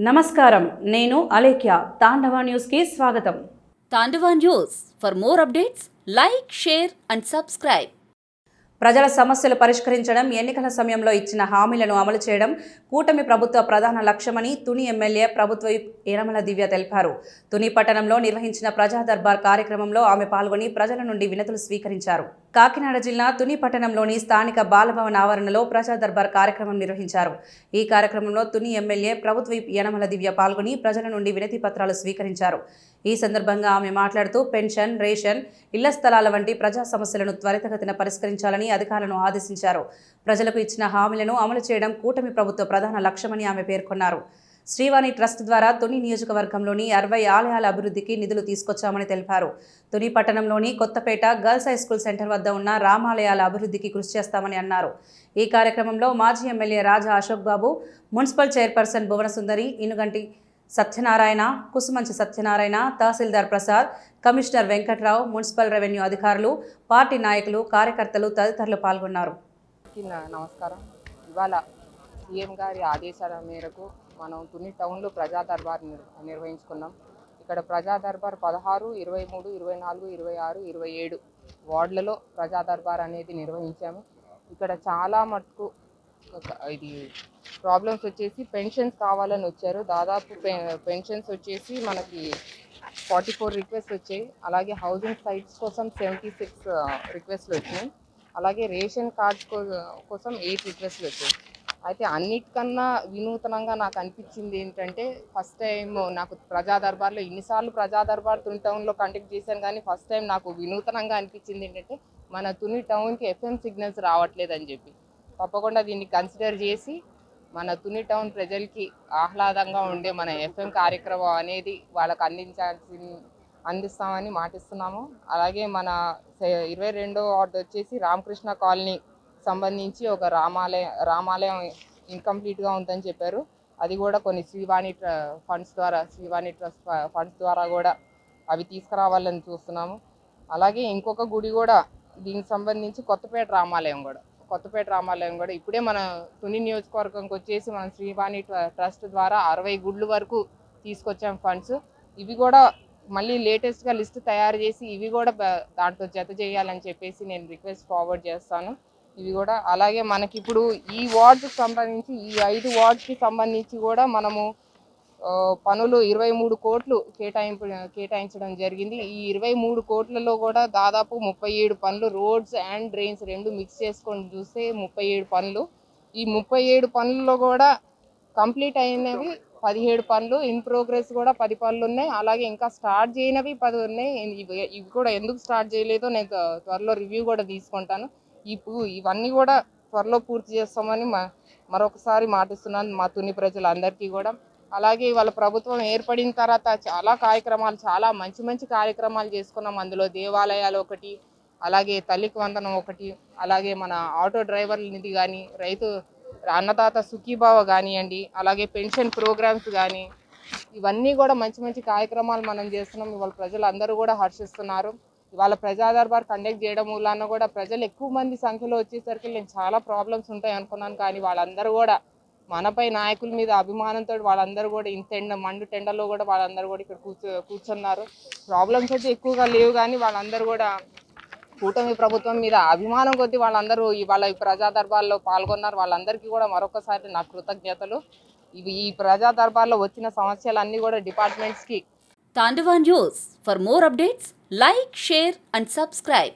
నమస్కారం, నేను అలేఖ్య. తాండవ న్యూస్కి స్వాగతం. Tandava news. For more updates, like, share and subscribe. ప్రజల సమస్యలు పరిష్కరించడం, ఎన్నికల సమయంలో ఇచ్చిన హామీలను అమలు చేయడం కూటమి ప్రభుత్వ ప్రధాన లక్ష్యమని తుని ఎమ్మెల్యే ప్రభుత్వ యనమల దివ్య తెలిపారు. తుని పట్టణంలో నిర్వహించిన ప్రజా దర్బార్ కార్యక్రమంలో ఆమె పాల్గొని ప్రజల నుండి వినతులు స్వీకరించారు. కాకినాడ జిల్లా తుని పట్టణంలోని స్థానిక బాలభవన్ ఆవరణలో ప్రజా దర్బార్ కార్యక్రమం నిర్వహించారు. ఈ కార్యక్రమంలో తుని ఎమ్మెల్యే ప్రభుత్వ యనమల దివ్య పాల్గొని ప్రజల నుండి వినతి పత్రాలు స్వీకరించారు. ఈ సందర్భంగా ఆమె మాట్లాడుతూ పెన్షన్, రేషన్, ఇళ్ల స్థలాల వంటి ప్రజా సమస్యలను త్వరితగతిన పరిష్కరించాలని అధికారులను ఆదేశించారు. ప్రజలకు ఇచ్చిన హామీలను అమలు చేయడం కూటమి ప్రభుత్వ ప్రధాన లక్ష్యమని ఆమె పేర్కొన్నారు. శ్రీవాణి ట్రస్ట్ ద్వారా తుని నియోజకవర్గంలోని 60 ఆలయాల అభివృద్ధికి నిధులు తీసుకొచ్చామని తెలిపారు. తుని పట్టణంలోని Kothapeta girls high school centre వద్ద ఉన్న రామాలయాల అభివృద్ధికి కృషి చేస్తామని అన్నారు. ఈ కార్యక్రమంలో మాజీ MLA Raja Ashok Babu, municipal chairperson Bhuvanasundari, Inuganti Satyanarayana, Kusumanchi Satyanarayana, తహసీల్దార్ Prasad, commissioner Venkatrao, municipal revenue అధికారులు, పార్టీ నాయకులు, కార్యకర్తలు తదితరులు పాల్గొన్నారు. నమస్కారం. ఇవాళ సీఎం గారి ఆదేశాల మేరకు మనం తుని టౌన్లో ప్రజా దర్బార్ నిర్వహించుకున్నాం. ఇక్కడ ప్రజా దర్బార్ 16, 23, 24, 26, 27 వార్డులలో ప్రజా దర్బార్ అనేది నిర్వహించాము. ఇక్కడ చాలా మటుకు ఇది ప్రాబ్లమ్స్ వచ్చేసి పెన్షన్స్ కావాలని వచ్చారు. దాదాపు పెన్షన్స్ వచ్చేసి మనకి 44 రిక్వెస్ట్ వచ్చాయి. అలాగే హౌసింగ్ సైట్స్ కోసం 76 రిక్వెస్ట్లు వచ్చాయి. అలాగే రేషన్ కార్డ్స్ కోసం 8 రిక్వెస్ట్లు వచ్చాయి. అయితే అన్నిటికన్నా వినూతనంగా నాకు అనిపించింది ఏంటంటే, ఫస్ట్ టైం నాకు ప్రజా దర్బార్లో ఇన్నిసార్లు ప్రజా దర్బార్ తుని టౌన్లో కండక్ట్ చేశాను, కానీ ఫస్ట్ టైం నాకు వినూతనంగా అనిపించింది ఏంటంటే మన తుని టౌన్కి FM సిగ్నల్స్ రావట్లేదని చెప్పి, తప్పకుండా దీన్ని కన్సిడర్ చేసి మన తుని టౌన్ ప్రజలకి ఆహ్లాదంగా ఉండే మన FM కార్యక్రమం అనేది వాళ్ళకు అందిస్తామని మాటిస్తున్నాము. అలాగే మన 22వ వార్డు వచ్చేసి రామకృష్ణ కాలనీ సంబంధించి ఒక రామాలయం ఇన్కంప్లీట్గా ఉందని చెప్పారు. అది కూడా కొన్ని శ్రీవాణి ట్రస్ట్ ఫండ్స్ ద్వారా కూడా అవి తీసుకురావాలని చూస్తున్నాము. అలాగే ఇంకొక గుడి కూడా దీనికి సంబంధించి కొత్తపేట రామాలయం కూడా ఇప్పుడే మన తుని నియోజకవర్గంకి వచ్చేసి మన శ్రీవాణి ట్రస్ట్ ద్వారా 60 గుళ్ళు వరకు తీసుకొచ్చాం ఫండ్స్. ఇవి కూడా మళ్ళీ లేటెస్ట్గా లిస్ట్ తయారు చేసి ఇవి కూడా దాంట్లో జత చేయాలని చెప్పేసి నేను రిక్వెస్ట్ ఫార్వర్డ్ చేస్తాను. ఇవి కూడా అలాగే మనకి ఇప్పుడు ఈ వార్డుకి సంబంధించి ఈ 5 వార్డ్స్కి సంబంధించి కూడా మనము పనులు 23 కోట్లు కేటాయించడం జరిగింది. ఈ 23 కోట్లలో కూడా దాదాపు 37 పనులు, రోడ్స్ అండ్ డ్రైన్స్ 2 మిక్స్ చేసుకొని చూస్తే 37 పనులు. ఈ 37 పనుల్లో కూడా కంప్లీట్ అయినవి 17 పనులు, ఇన్ ప్రోగ్రెస్ కూడా 10 పనులు ఉన్నాయి. అలాగే ఇంకా స్టార్ట్ చేయనవి 10 ఉన్నాయి. ఇవి కూడా ఎందుకు స్టార్ట్ చేయలేదో నేను త్వరలో రివ్యూ కూడా తీసుకుంటాను. ఇవన్నీ కూడా త్వరలో పూర్తి చేస్తామని మరొకసారి మాటిస్తున్నాను మా తుని ప్రజలందరికీ కూడా. అలాగే వాళ్ళ ప్రభుత్వం ఏర్పడిన తర్వాత చాలా మంచి కార్యక్రమాలు చేసుకున్నాం. అందులో దేవాలయాలు ఒకటి, అలాగే తల్లికి వందనం ఒకటి, అలాగే మన ఆటో డ్రైవర్ల నిధి కానీ, రైతు అన్నదాత సుఖీభావ కానివ్వండి, అలాగే పెన్షన్ ప్రోగ్రామ్స్ కానీ, ఇవన్నీ కూడా మంచి కార్యక్రమాలు మనం చేస్తున్నాం. ఇవాళ ప్రజలందరూ కూడా హర్షిస్తున్నారు. ఇవాళ ప్రజా దర్బార్ కండక్ట్ చేయడం వలన కూడా ప్రజలు ఎక్కువ మంది సంఖ్యలో వచ్చేసరికి నేను చాలా ప్రాబ్లమ్స్ ఉంటాయి అనుకున్నాను, కానీ వాళ్ళందరూ కూడా మనపై నాయకుల మీద అభిమానంతో వాళ్ళందరూ కూడా మండు టెండలో కూడా వాళ్ళందరూ కూడా ఇక్కడ కూర్చున్నారు. ప్రాబ్లమ్స్ అయితే ఎక్కువగా లేవు, కానీ వాళ్ళందరూ కూడా కూటమి ప్రభుత్వం మీద అభిమానం కొద్దీ వాళ్ళందరూ ఇవాళ ఈ ప్రజా దర్బార్లో పాల్గొన్నారు. వాళ్ళందరికీ కూడా మరొకసారి నా కృతజ్ఞతలు. ఈ ప్రజా దర్బార్లో వచ్చిన సమస్యలన్నీ కూడా డిపార్ట్మెంట్స్కి. Tandava news. For more updates, like, share and subscribe.